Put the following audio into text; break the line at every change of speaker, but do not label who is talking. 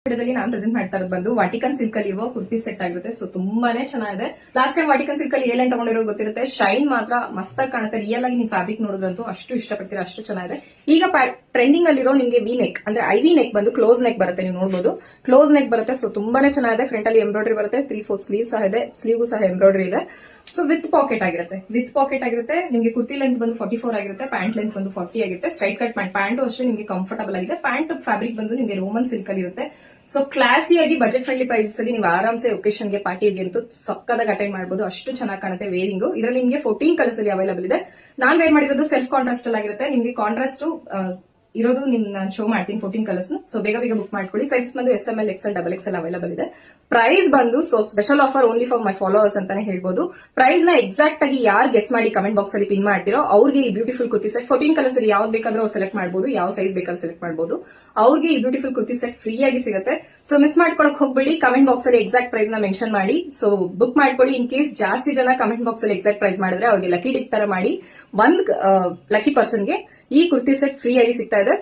ವಿಡಿಯೋದಲ್ಲಿ ನಾನು ಪ್ರೆಸೆಂಟ್ ಮಾಡ್ತಾ ಇರೋದು ಬಂದು ವಾಟಿಕನ್ ಸಿಲ್ಕ್ ಅಲ್ಲಿ ಇರೋ ಕುರ್ತಿ ಸೆಟ್ ಆಗಿರುತ್ತೆ. ಸೊ ತುಂಬಾನೇ ಚೆನ್ನಾಗಿದೆ. ಲಾಸ್ಟ್ ಟೈಮ್ ವಾಟಿಕನ್ ಸಿಲ್ಕ್ ಅಲ್ಲಿ ಏನ್ ತಗೊಂಡಿರೋ ಗೊತ್ತಿರುತ್ತೆ. ಶೈನ್ ಮಾತ್ರ ಮಸ್ತಾಗಿ ಕಾಣುತ್ತೆ. ರಿಯಲ್ ಆಗಿ ನೀವು ಫ್ಯಾಬ್ರಿಕ್ ನೋಡಿದ್ರಂತೂ ಅಷ್ಟು ಇಷ್ಟಪಡ್ತೀರಾ, ಅಷ್ಟು ಚೆನ್ನಾಗಿದೆ. ಈಗ ಟ್ರೆಂಡಿಂಗ್ ಅಲ್ಲಿರೋ ನಿಮಗೆ ವಿ ನೆಕ್ ಅಂದ್ರೆ ಐವಿ ನೆಕ್ ಬಂದು ಕ್ಲೋಸ್ ನೆಕ್ ಬರುತ್ತೆ. ನೀವು ನೋಡಬಹುದು ಕ್ಲೋಸ್ ನೆಕ್ ಬರುತ್ತೆ. ಸೊ ತುಂಬಾನೇ ಚೆನ್ನಾಗಿದೆ. ಫ್ರಂಟ್ ಅಲ್ಲಿ ಎಂಬ್ರಾಯ್ಡರಿ ಬರುತ್ತೆ. 3/4 ಸ್ಲೀವ್ ಸಹ ಇದೆ. ಸ್ಲೀವ್ಗೂ ಸಹ ಎಂಬ್ರಾಯ್ಡರಿ ಇದೆ. ಸೊ ವಿತ್ ಪಾಕೆಟ್ ಆಗಿರುತ್ತೆ. ನಿಮಗೆ ಕುರ್ತಿ ಲೆಂತ್ ಬಂದು 44 ಆಗಿರುತ್ತೆ. ಪ್ಯಾಂಟ್ ಲೆಂತ್ ಬಂದು 40 ಆಗಿರುತ್ತೆ. ಸ್ಟ್ರೈಟ್ ಕಟ್ ಪ್ಯಾಂಟ್ ಅಷ್ಟೇ ನಿಮಗೆ ಕಂಫರ್ಟಬಲ್ ಆಗಿದೆ. ಪ್ಯಾಂಟ್ ಫ್ಯಾಬ್ರಿಕ್ ಬಂದು ನಿಮಗೆ ರೋಮನ್ ಸಿಲ್ಕ್ ಅಲ್ಲಿ ಇರುತ್ತೆ. ಸೊ ಕ್ಲಾಸಿಯಾಗಿ ಬಜೆಟ್ ಫ್ರೆಂಡ್ಲಿ ಪ್ರೈಸಸ್ ಅಲ್ಲಿ ನೀವು ಆರಾಮ್ಸೆ ಒಕೇಶನ್ ಗೆ ಪಾರ್ಟಿಗೆ ಅಂತೂ ಸಕ್ಕದಾಗಿ ಅಟೆಂಡ್ ಮಾಡಬಹುದು. ಅಷ್ಟು ಚೆನ್ನಾಗಿ ಕಾಣುತ್ತೆ ವೇರಿಂಗ್. ಇದರಲ್ಲಿ ನಿಮಗೆ 14 ಕಲರ್ಸ್ ಅಲ್ಲಿ ಅವೈಲೇಬಲ್ ಇದೆ. ನಾನ್ ವೇರ್ ಮಾಡಿರೋದು ಸೆಲ್ಫ್ ಕಾಂಟ್ರಾಸ್ಟ್ ಅಲ್ಲಿ ಆಗಿರುತ್ತೆ. ನಿಮಗೆ ಕಾಂಟ್ರಾಸ್ಟ್ ಇರೋದು ನಾನು ಶೋ ಮಾಡ್ತೀನಿ 14 ಕಲರ್ಸ್. ಸೊ ಬೇಗ ಬುಕ್ ಮಾಡ್ಕೊಳ್ಳಿ. ಸೈಜ್ ಬಂದು SML, XL, XXL ಅವೈಲೇಬಲ್ ಇದೆ. ಪ್ರೈಸ್ ಬಂದು so special offer only for my followers ಅಂತಾನೆ ಹೇಳ್ಬೋದು. ಪ್ರೈಸ್ ನ ಎಕ್ಸಾಕ್ಟ್ ಆಗಿ ಯಾರು ಗೆಸ್ ಮಾಡಿ ಕಮೆಂಟ್ ಬಾಕ್ಸ್ ಅಲ್ಲಿ ಪಿನ್ ಮಾಡ್ತಿರೋ ಅವ್ರಿಗೆ ಈ ಬ್ಯೂಟಿಫುಲ್ ಕುರ್ತಿ ಸೆಟ್ 14 ಕಲರ್ಸ್ ಅಲ್ಲಿ ಯಾವ್ದು ಬೇಕಾದ್ರೂ ಅವ್ರು ಸೆಲೆಕ್ಟ್ ಮಾಡಬಹುದು. ಯಾವ ಸೈಜ್ ಬೇಕಾದ್ರೂ ಸೆಲೆಕ್ಟ್ ಮಾಡಬಹುದು. ಅವ್ರಿಗೆ ಈ ಬ್ಯೂಟಿಫುಲ್ ಕುರ್ತಿ ಸೆಟ್ ಫ್ರೀ ಆಗಿ ಸಿಗುತ್ತೆ. ಸೊ ಮಿಸ್ ಮಾಡ್ಕೊಳಕ್ ಹೋಗ್ಬೇಡಿ. ಕಮೆಂಟ್ ಬಾಕ್ಸ್ ಅಲ್ಲಿ ಎಕ್ಸಾಕ್ಟ್ ಪ್ರೈಸ್ ನ ಮೆನ್ಷನ್ ಮಾಡಿ. ಸೊ ಬುಕ್ ಮಾಡ್ಕೊಳ್ಳಿ. ಇನ್ ಕೇಸ್ ಜಾಸ್ತಿ ಜನ ಕಮೆಂಟ್ ಬಾಕ್ಸ್ ಅಲ್ಲಿ ಎಕ್ಸಾಕ್ಟ್ ಪ್ರೈಸ್ ಮಾಡಿದ್ರೆ ಅವ್ರಿಗೆ ಲಕ್ಕಿ ಡಿಪ್ ತರ ಮಾಡಿ ಒಂದ್ ಲಕ್ಕಿ ಪರ್ಸನ್ಗೆ ಈ ಕುರ್ತಿ ಸೆಟ್ ಫ್ರೀ ಆಗಿ ಸಿಗ್ತಾ ಇದೆ.